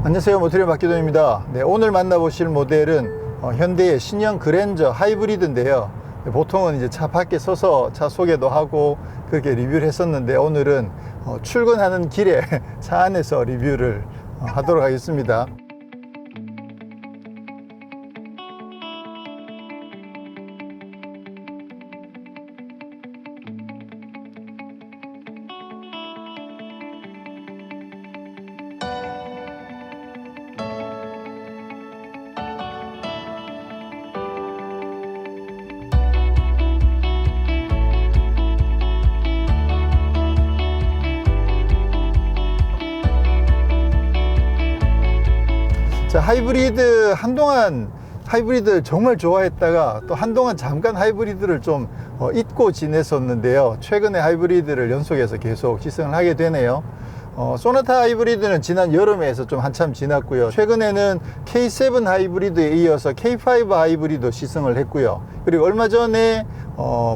안녕하세요, 모터리어 박기동입니다. 네, 오늘 만나보실 모델은 현대의 신형 그랜저 하이브리드인데요. 보통은 이제 차 밖에 서서 차 소개도 하고 그렇게 리뷰를 했었는데, 오늘은 출근하는 길에 차 안에서 리뷰를 하도록 하겠습니다. 자, 한동안 하이브리드 정말 좋아했다가 또 한동안 잠깐 하이브리드를 좀 잊고 지냈었는데요. 최근에 하이브리드를 연속해서 계속 시승을 하게 되네요. 소나타 하이브리드는 지난 여름에서 좀 한참 지났고요. 최근에는 K7 하이브리드에 이어서 K5 하이브리드 시승을 했고요. 그리고 얼마 전에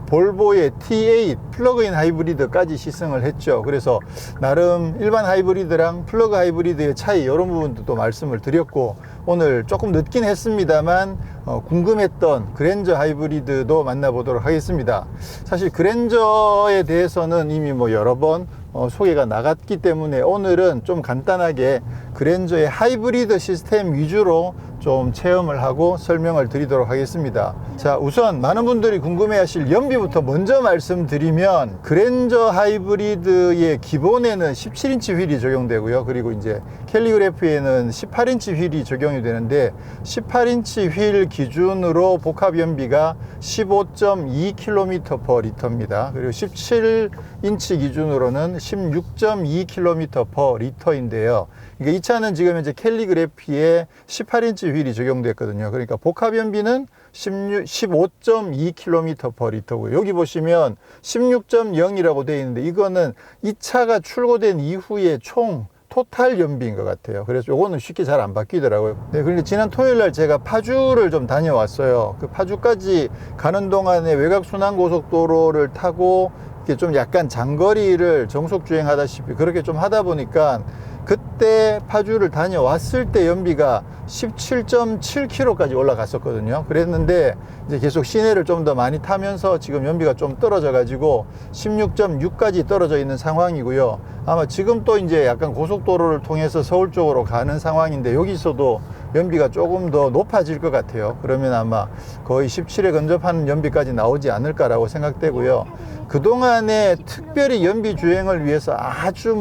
볼보의 T8 플러그인 하이브리드까지 시승을 했죠. 그래서 나름 일반 하이브리드랑 플러그 하이브리드의 차이, 이런 부분도 또 말씀을 드렸고, 오늘 조금 늦긴 했습니다만 궁금했던 그랜저 하이브리드도 만나보도록 하겠습니다. 사실 그랜저에 대해서는 이미 여러 번 소개가 나갔기 때문에 오늘은 좀 간단하게 그랜저의 하이브리드 시스템 위주로 좀 체험을 하고 설명을 드리도록 하겠습니다. 자, 우선 많은 분들이 궁금해 하실 연비부터 먼저 말씀드리면, 그랜저 하이브리드의 기본에는 17인치 휠이 적용되고요. 그리고 이제 캘리그래프에는 18인치 휠이 적용이 되는데, 18인치 휠 기준으로 복합 연비가 15.2km/L입니다. 그리고 17인치 기준으로는 16.2km/L인데요. 그러니까 이 차는 지금 현재 캘리그래피에 18인치 휠이 적용됐거든요. 그러니까 복합 연비는 15.2km/L고요. 여기 보시면 16.0이라고 되어 있는데, 이거는 이 차가 출고된 이후에 총 토탈 연비인 것 같아요. 그래서 요거는 쉽게 잘 안 바뀌더라고요. 네, 그런데 지난 토요일 날 제가 파주를 좀 다녀왔어요. 그 파주까지 가는 동안에 외곽순환고속도로를 타고 이렇게 좀 약간 장거리를 정속 주행하다시피 그렇게 좀 하다 보니까, 그때 파주를 다녀왔을 때 연비가 17.7km까지 올라갔었거든요. 그랬는데 이제 계속 시내를 좀 더 많이 타면서 지금 연비가 좀 떨어져 가지고 16.6까지 떨어져 있는 상황이고요. 아마 지금 또 이제 약간 고속도로를 통해서 서울 쪽으로 가는 상황인데, 여기서도 연비가 조금 더 높아질 것 같아요. 그러면 아마 거의 17에 근접하는 연비까지 나오지 않을까라고 생각되고요. 그동안에 특별히 연비 주행을 위해서 아주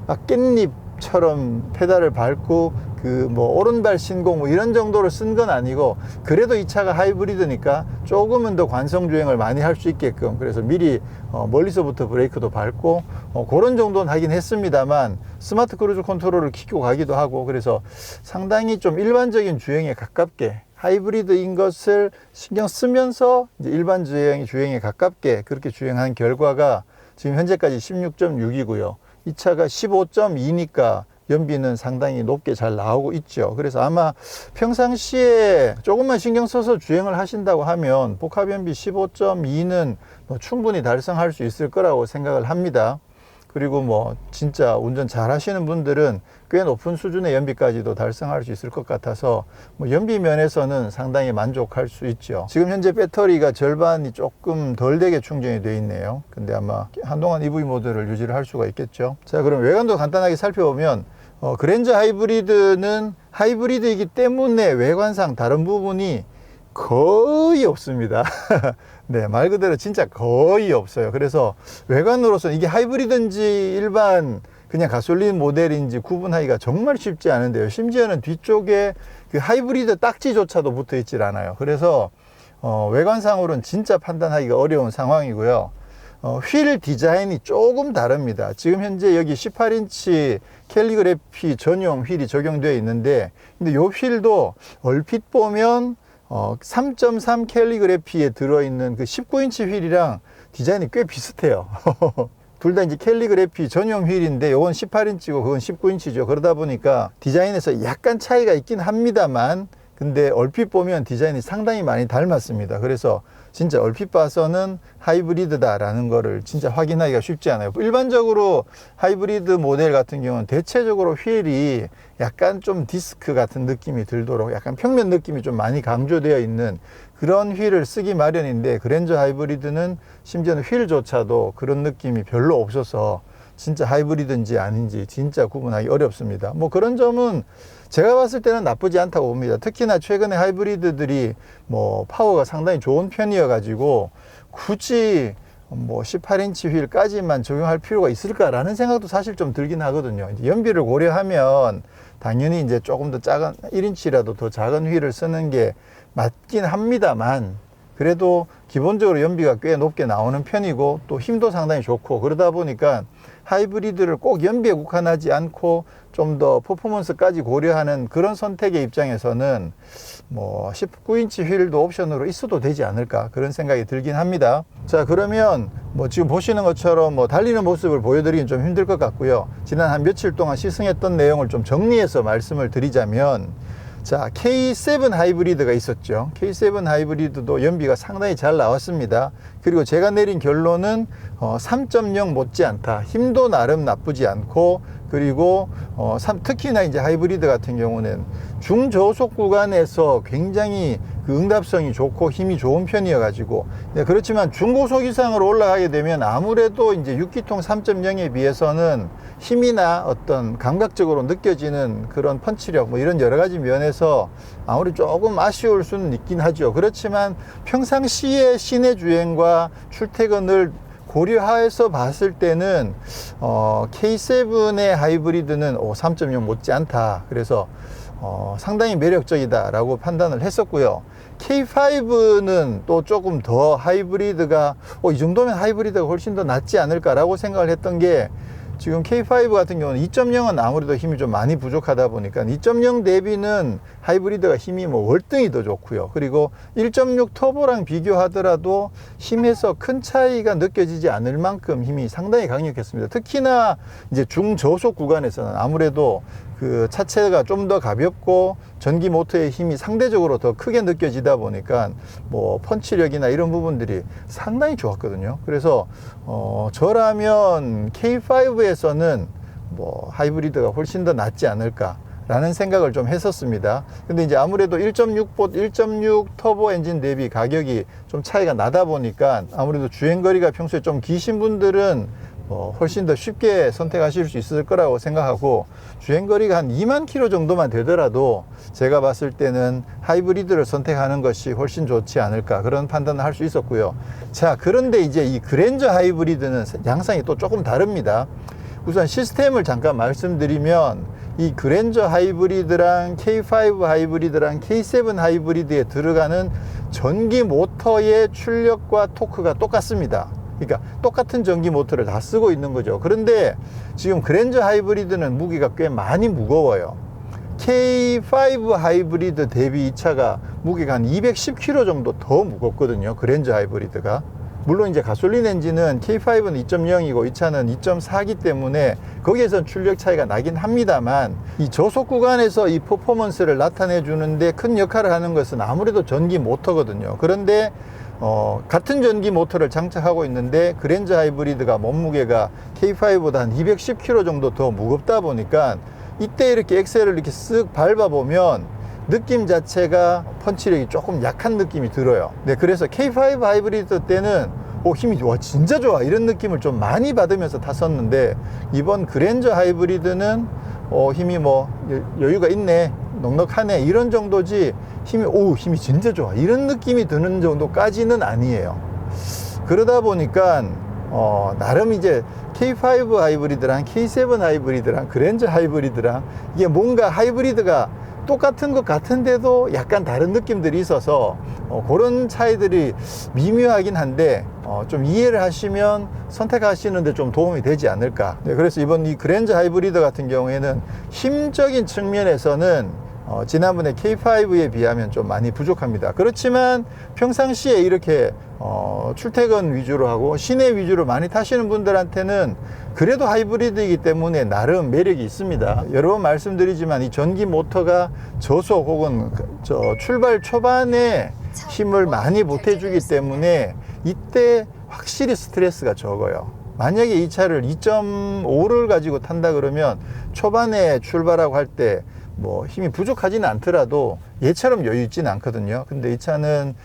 막 깻잎처럼 페달을 밟고 오른발 신고 이런 정도로 쓴 건 아니고, 그래도 이 차가 하이브리드니까 조금은 더 관성 주행을 많이 할 수 있게끔, 그래서 미리 멀리서부터 브레이크도 밟고 그런 정도는 하긴 했습니다만, 스마트 크루즈 컨트롤을 켜고 가기도 하고, 그래서 상당히 좀 일반적인 주행에 가깝게, 하이브리드인 것을 신경 쓰면서 이제 일반 주행에 가깝게 그렇게 주행한 결과가 지금 현재까지 16.6이고요. 이 차가 15.2니까 연비는 상당히 높게 잘 나오고 있죠. 그래서 아마 평상시에 조금만 신경 써서 주행을 하신다고 하면 복합 연비 15.2는 충분히 달성할 수 있을 거라고 생각을 합니다. 그리고 진짜 운전 잘 하시는 분들은 꽤 높은 수준의 연비까지도 달성할 수 있을 것 같아서 연비 면에서는 상당히 만족할 수 있죠. 지금 현재 배터리가 절반이 조금 덜 되게 충전이 되어 있네요. 근데 아마 한동안 EV 모드를 유지를 할 수가 있겠죠. 자, 그럼 외관도 간단하게 살펴보면, 그랜저 하이브리드는 하이브리드이기 때문에 외관상 다른 부분이 거의 없습니다. 네, 말 그대로 진짜 거의 없어요. 그래서 외관으로서는 이게 하이브리드인지 일반 그냥 가솔린 모델인지 구분하기가 정말 쉽지 않은데요. 심지어는 뒤쪽에 그 하이브리드 딱지조차도 붙어 있질 않아요. 그래서 외관상으로는 진짜 판단하기가 어려운 상황이고요. 휠 디자인이 조금 다릅니다. 지금 현재 여기 18인치 캘리그래피 전용 휠이 적용되어 있는데, 근데 요 휠도 얼핏 보면 3.3 캘리그래피에 들어있는 그 19인치 휠이랑 디자인이 꽤 비슷해요. 둘 다 이제 캘리그래피 전용 휠인데 요건 18인치고 그건 19인치죠. 그러다 보니까 디자인에서 약간 차이가 있긴 합니다만, 근데 얼핏 보면 디자인이 상당히 많이 닮았습니다. 그래서 진짜 얼핏 봐서는 하이브리드다라는 거를 진짜 확인하기가 쉽지 않아요. 일반적으로 하이브리드 모델 같은 경우는 대체적으로 휠이 약간 좀 디스크 같은 느낌이 들도록 약간 평면 느낌이 좀 많이 강조되어 있는 그런 휠을 쓰기 마련인데, 그랜저 하이브리드는 심지어는 휠조차도 그런 느낌이 별로 없어서 진짜 하이브리드인지 아닌지 진짜 구분하기 어렵습니다. 뭐 그런 점은 제가 봤을 때는 나쁘지 않다고 봅니다. 특히나 최근에 하이브리드들이 뭐 파워가 상당히 좋은 편이어 가지고 굳이 뭐 18인치 휠까지만 적용할 필요가 있을까라는 생각도 사실 좀 들긴 하거든요. 이제 연비를 고려하면 당연히 이제 조금 더 작은 1인치라도 더 작은 휠을 쓰는 게 맞긴 합니다만, 그래도 기본적으로 연비가 꽤 높게 나오는 편이고 또 힘도 상당히 좋고, 그러다 보니까 하이브리드를 꼭 연비에 국한하지 않고 좀 더 퍼포먼스까지 고려하는 그런 선택의 입장에서는 뭐 19인치 휠도 옵션으로 있어도 되지 않을까, 그런 생각이 들긴 합니다. 자, 그러면 뭐 지금 보시는 것처럼 뭐 달리는 모습을 보여드리긴 좀 힘들 것 같고요. 지난 한 며칠 동안 시승했던 내용을 좀 정리해서 말씀을 드리자면, 자, K7 하이브리드가 있었죠. K7 하이브리드도 연비가 상당히 잘 나왔습니다. 그리고 제가 내린 결론은 3.0 못지않다. 힘도 나름 나쁘지 않고, 그리고 특히나 이제 하이브리드 같은 경우는 중저속 구간에서 굉장히 그 응답성이 좋고 힘이 좋은 편이어 가지고, 그렇지만 중고속 이상으로 올라가게 되면 아무래도 이제 6기통 3.0에 비해서는 힘이나 어떤 감각적으로 느껴지는 그런 펀치력 뭐 이런 여러 가지 면에서 아무리 조금 아쉬울 수는 있긴 하죠. 그렇지만 평상시에 시내 주행과 출퇴근을 고려해서 봤을 때는 K7의 하이브리드는 3.0 못지않다. 그래서 상당히 매력적이다 라고 판단을 했었고요. K5는 또 조금 더 하이브리드가 이 정도면 하이브리드가 훨씬 더 낫지 않을까 라고 생각을 했던 게, 지금 K5 같은 경우는 2.0은 아무래도 힘이 좀 많이 부족하다 보니까 2.0 대비는 하이브리드가 힘이 뭐 월등히 더 좋고요. 그리고 1.6 터보랑 비교하더라도 힘에서 큰 차이가 느껴지지 않을 만큼 힘이 상당히 강력했습니다. 특히나 이제 중저속 구간에서는 아무래도 그 차체가 좀 더 가볍고 전기 모터의 힘이 상대적으로 더 크게 느껴지다 보니까 뭐 펀치력이나 이런 부분들이 상당히 좋았거든요. 그래서 저라면 K5에서는 뭐 하이브리드가 훨씬 더 낫지 않을까 라는 생각을 좀 했었습니다. 근데 이제 아무래도 1.6 터보 엔진 대비 가격이 좀 차이가 나다 보니까 아무래도 주행거리가 평소에 좀 기신 분들은 훨씬 더 쉽게 선택하실 수 있을 거라고 생각하고, 주행거리가 한 2만 킬로 정도만 되더라도 제가 봤을 때는 하이브리드를 선택하는 것이 훨씬 좋지 않을까, 그런 판단을 할 수 있었고요. 자, 그런데 이제 이 그랜저 하이브리드는 양상이 또 조금 다릅니다. 우선 시스템을 잠깐 말씀드리면, 이 그랜저 하이브리드랑 K5 하이브리드랑 K7 하이브리드에 들어가는 전기 모터의 출력과 토크가 똑같습니다. 그러니까 똑같은 전기 모터를 다 쓰고 있는 거죠. 그런데 지금 그랜저 하이브리드는 무게가 꽤 많이 무거워요. K5 하이브리드 대비 이 차가 무게가 한 210kg 정도 더 무겁거든요. 그랜저 하이브리드가. 물론 이제 가솔린 엔진은 K5는 2.0이고 이 차는 2.4이기 때문에 거기에선 출력 차이가 나긴 합니다만, 이 저속 구간에서 이 퍼포먼스를 나타내 주는데 큰 역할을 하는 것은 아무래도 전기 모터거든요. 그런데 같은 전기 모터를 장착하고 있는데 그랜저 하이브리드가 몸무게가 K5보다 한 210kg 정도 더 무겁다 보니까 이때 이렇게 엑셀을 이렇게 쓱 밟아보면 느낌 자체가 펀치력이 조금 약한 느낌이 들어요. 네, 그래서 K5 하이브리드 때는 힘이 와 진짜 좋아 이런 느낌을 좀 많이 받으면서 탔었는데, 이번 그랜저 하이브리드는 힘이 뭐 여유가 있네, 넉넉하네 이런 정도지, 힘이 진짜 좋아 이런 느낌이 드는 정도까지는 아니에요. 그러다 보니까 나름 이제 K5 하이브리드랑 K7 하이브리드랑 그랜저 하이브리드랑 이게 뭔가 하이브리드가 똑같은 것 같은데도 약간 다른 느낌들이 있어서 그런 차이들이 미묘하긴 한데, 좀 이해를 하시면 선택하시는데 좀 도움이 되지 않을까. 네, 그래서 이번 이 그랜저 하이브리드 같은 경우에는 힘적인 측면에서는 지난번에 K5에 비하면 좀 많이 부족합니다. 그렇지만 평상시에 이렇게 출퇴근 위주로 하고 시내 위주로 많이 타시는 분들한테는 그래도 하이브리드이기 때문에 나름 매력이 있습니다. 여러 번 말씀드리지만 이 전기 모터가 저속 혹은 출발 초반에 힘을 많이 보태주기 때문에 이때 확실히 스트레스가 적어요. 만약에 이 차를 2.5를 가지고 탄다 그러면 초반에 출발하고 할 때 뭐 힘이 부족하지는 않더라도 얘처럼 여유 있지는 않거든요. 근데 이 차는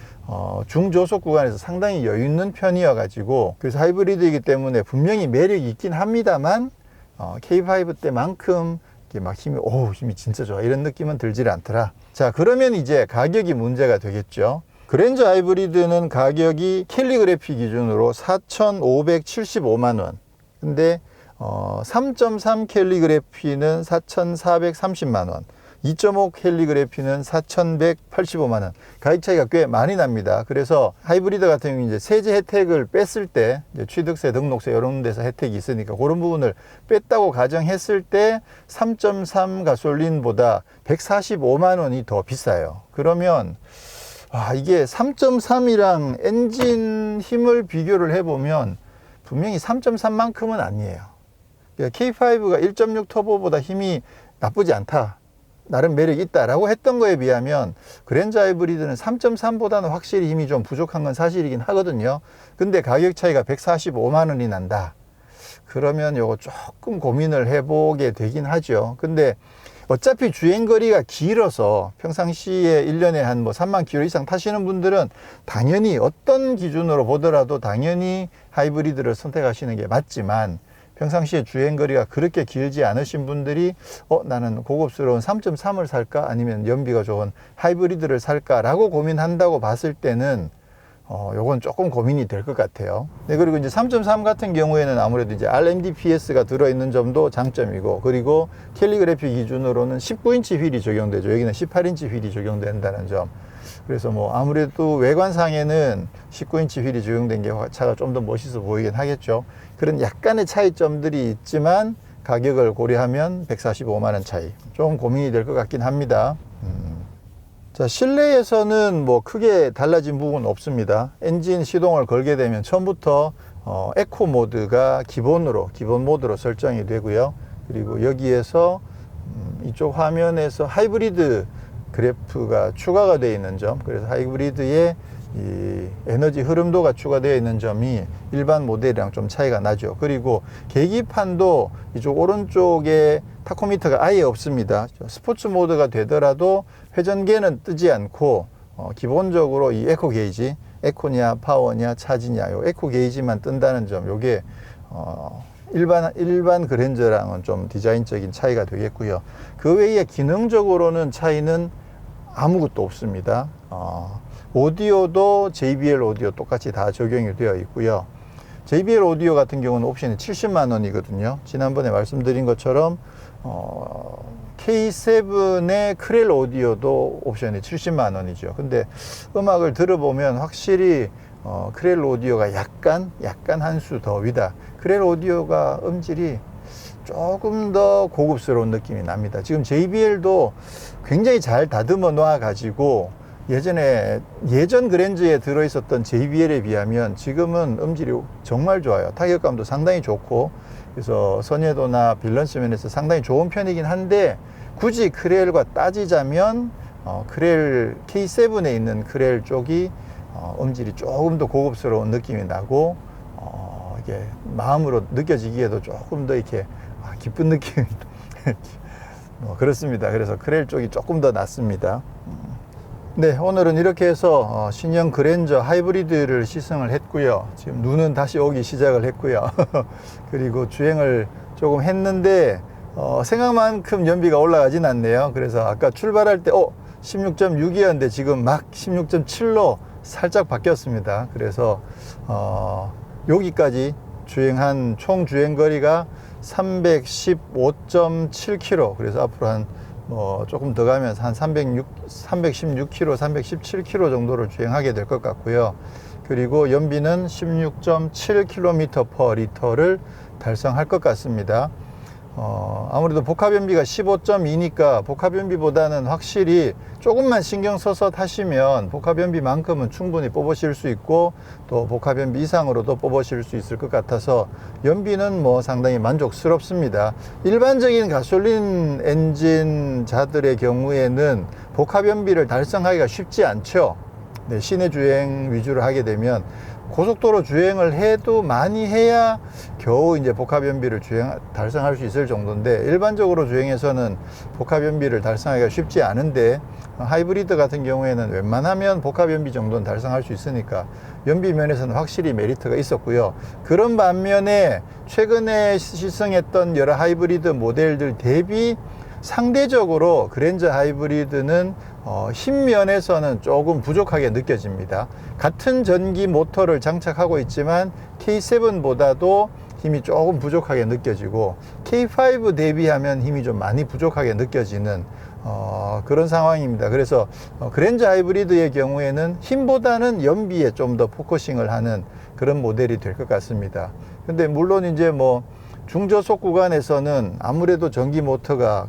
중저속 구간에서 상당히 여유 있는 편이어 가지고, 그래서 하이브리드이기 때문에 분명히 매력이 있긴 합니다만 K5 때만큼 막 힘이 진짜 좋아 이런 느낌은 들질 않더라. 자, 그러면 이제 가격이 문제가 되겠죠. 그랜저 하이브리드는 가격이 캘리그래피 기준으로 4,575만원. 근데 3.3 캘리그래피는 4,430만원, 2.5 캘리그래피는 4,185만원. 가격 차이가 꽤 많이 납니다. 그래서 하이브리드 같은 경우는 이제 세제 혜택을 뺐을 때, 이제 취득세, 등록세 이런 데서 혜택이 있으니까 그런 부분을 뺐다고 가정했을 때 3.3 가솔린보다 145만원이 더 비싸요. 그러면 이게 3.3이랑 엔진 힘을 비교를 해보면 분명히 3.3만큼은 아니에요. K5가 1.6 터보보다 힘이 나쁘지 않다, 나름 매력이 있다라고 했던 거에 비하면 그랜저 하이브리드는 3.3보다는 확실히 힘이 좀 부족한 건 사실이긴 하거든요. 근데 가격 차이가 145만 원이 난다. 그러면 요거 조금 고민을 해보게 되긴 하죠. 근데 어차피 주행거리가 길어서 평상시에 1년에 한 3만 킬로 이상 타시는 분들은 당연히 어떤 기준으로 보더라도 당연히 하이브리드를 선택하시는 게 맞지만, 평상시에 주행거리가 그렇게 길지 않으신 분들이 나는 고급스러운 3.3을 살까 아니면 연비가 좋은 하이브리드를 살까 라고 고민한다고 봤을 때는 요건 조금 고민이 될 것 같아요. 네, 그리고 이제 3.3 같은 경우에는 아무래도 이제 RMDPS가 들어있는 점도 장점이고, 그리고 캘리그래피 기준으로는 19인치 휠이 적용되죠. 여기는 18인치 휠이 적용된다는 점. 그래서 아무래도 외관상에는 19인치 휠이 적용된 게 차가 좀 더 멋있어 보이긴 하겠죠. 그런 약간의 차이점들이 있지만 가격을 고려하면 145만원 차이, 좀 고민이 될 것 같긴 합니다. 자, 실내에서는 크게 달라진 부분은 없습니다. 엔진 시동을 걸게 되면 처음부터 에코 모드가 기본 모드로 설정이 되고요. 그리고 여기에서 이쪽 화면에서 하이브리드 그래프가 추가가 되어 있는 점, 그래서 하이브리드의 이 에너지 흐름도가 추가되어 있는 점이 일반 모델이랑 좀 차이가 나죠. 그리고 계기판도 이쪽 오른쪽에 타코미터가 아예 없습니다. 스포츠 모드가 되더라도 회전계는 뜨지 않고 기본적으로 이 에코 게이지, 에코냐 파워냐 차지냐, 요 에코 게이지만 뜬다는 점, 요게 일반 그랜저랑은 좀 디자인적인 차이가 되겠고요. 그 외에 기능적으로는 차이는 아무것도 없습니다. 오디오도 JBL 오디오 똑같이 다 적용이 되어 있고요. JBL 오디오 같은 경우는 옵션이 70만 원이거든요. 지난번에 말씀드린 것처럼 K7의 크렐 오디오도 옵션이 70만 원이죠. 근데 음악을 들어보면 확실히 크렐 오디오가 약간 한 수 더 위다. 크렐 오디오가 음질이 조금 더 고급스러운 느낌이 납니다. 지금 JBL도 굉장히 잘 다듬어 놔 가지고 예전 그랜저에 들어있었던 JBL에 비하면 지금은 음질이 정말 좋아요. 타격감도 상당히 좋고, 그래서 선예도나 밸런스 면에서 상당히 좋은 편이긴 한데, 굳이 크렐과 따지자면 크렐 K7에 있는 크렐 쪽이 음질이 조금 더 고급스러운 느낌이 나고, 이게 마음으로 느껴지기에도 조금 더 이렇게 기쁜 느낌이 그렇습니다. 그래서 크렐 쪽이 조금 더 낫습니다. 네, 오늘은 이렇게 해서 신형 그랜저 하이브리드를 시승을 했고요. 지금 눈은 다시 오기 시작을 했고요. 그리고 주행을 조금 했는데 생각만큼 연비가 올라가진 않네요. 그래서 아까 출발할 때 16.6이었는데 지금 막 16.7로 살짝 바뀌었습니다. 그래서 여기까지 주행한 총 주행거리가 315.7km. 그래서 앞으로 한 조금 더 가면 한 316km, 317km 정도를 주행하게 될 것 같고요. 그리고 연비는 16.7km/L를 달성할 것 같습니다. 아무래도 복합연비가 15.2니까 복합연비보다는 확실히 조금만 신경 써서 타시면 복합연비만큼은 충분히 뽑으실 수 있고 또 복합연비 이상으로도 뽑으실 수 있을 것 같아서 연비는 뭐 상당히 만족스럽습니다. 일반적인 가솔린 엔진자들의 경우에는 복합연비를 달성하기가 쉽지 않죠. 네, 시내 주행 위주로 하게 되면 고속도로 주행을 해도 많이 해야 겨우 이제 복합연비를 달성할 수 있을 정도인데, 일반적으로 주행에서는 복합연비를 달성하기가 쉽지 않은데 하이브리드 같은 경우에는 웬만하면 복합연비 정도는 달성할 수 있으니까 연비 면에서는 확실히 메리트가 있었고요. 그런 반면에 최근에 시승했던 여러 하이브리드 모델들 대비 상대적으로 그랜저 하이브리드는 힘 면에서는 조금 부족하게 느껴집니다. 같은 전기 모터를 장착하고 있지만 K7보다도 힘이 조금 부족하게 느껴지고 K5 대비하면 힘이 좀 많이 부족하게 느껴지는 그런 상황입니다. 그래서 그랜저 하이브리드의 경우에는 힘보다는 연비에 좀 더 포커싱을 하는 그런 모델이 될 것 같습니다. 근데 물론 이제 뭐 중저속 구간에서는 아무래도 전기 모터가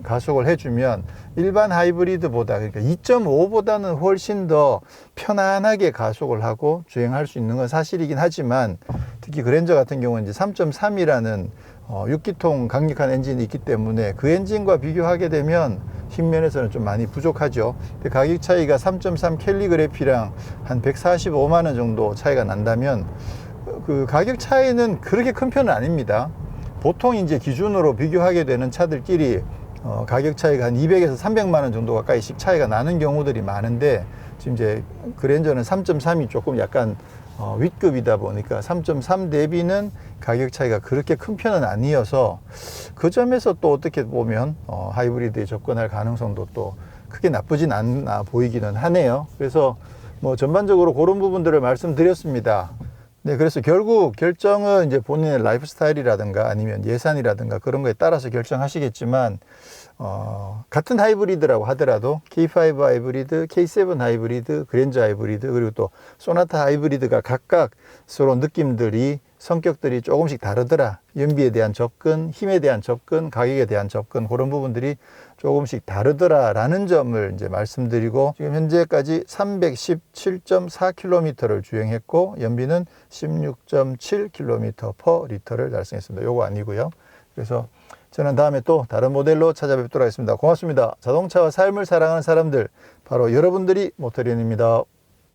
가속을 해주면 일반 하이브리드보다, 그러니까 2.5보다는 훨씬 더 편안하게 가속을 하고 주행할 수 있는 건 사실이긴 하지만, 특히 그랜저 같은 경우는 이제 3.3이라는 6기통 강력한 엔진이 있기 때문에 그 엔진과 비교하게 되면 힘면에서는 좀 많이 부족하죠. 가격 차이가 3.3 캘리그래피랑 한 145만 원 정도 차이가 난다면 그 가격 차이는 그렇게 큰 편은 아닙니다. 보통 이제 기준으로 비교하게 되는 차들끼리 가격 차이가 한 200에서 300만 원 정도 가까이씩 차이가 나는 경우들이 많은데, 지금 이제 그랜저는 3.3이 조금 약간 윗급이다 보니까 3.3 대비는 가격 차이가 그렇게 큰 편은 아니어서 그 점에서 또 어떻게 보면 하이브리드에 접근할 가능성도 또 크게 나쁘진 않아 보이기는 하네요. 그래서 뭐 전반적으로 그런 부분들을 말씀드렸습니다. 네, 그래서 결국 결정은 이제 본인의 라이프 스타일이라든가 아니면 예산이라든가 그런 거에 따라서 결정하시겠지만, 같은 하이브리드라고 하더라도 K5 하이브리드, K7 하이브리드, 그랜저 하이브리드, 그리고 또 소나타 하이브리드가 각각 서로 느낌들이, 성격들이 조금씩 다르더라. 연비에 대한 접근, 힘에 대한 접근, 가격에 대한 접근, 그런 부분들이 조금씩 다르더라라는 점을 이제 말씀드리고, 지금 현재까지 317.4km를 주행했고 연비는 16.7km/L를 달성했습니다. 요거 아니고요. 그래서 저는 다음에 또 다른 모델로 찾아뵙도록 하겠습니다. 고맙습니다. 자동차와 삶을 사랑하는 사람들, 바로 여러분들이 모터리언입니다.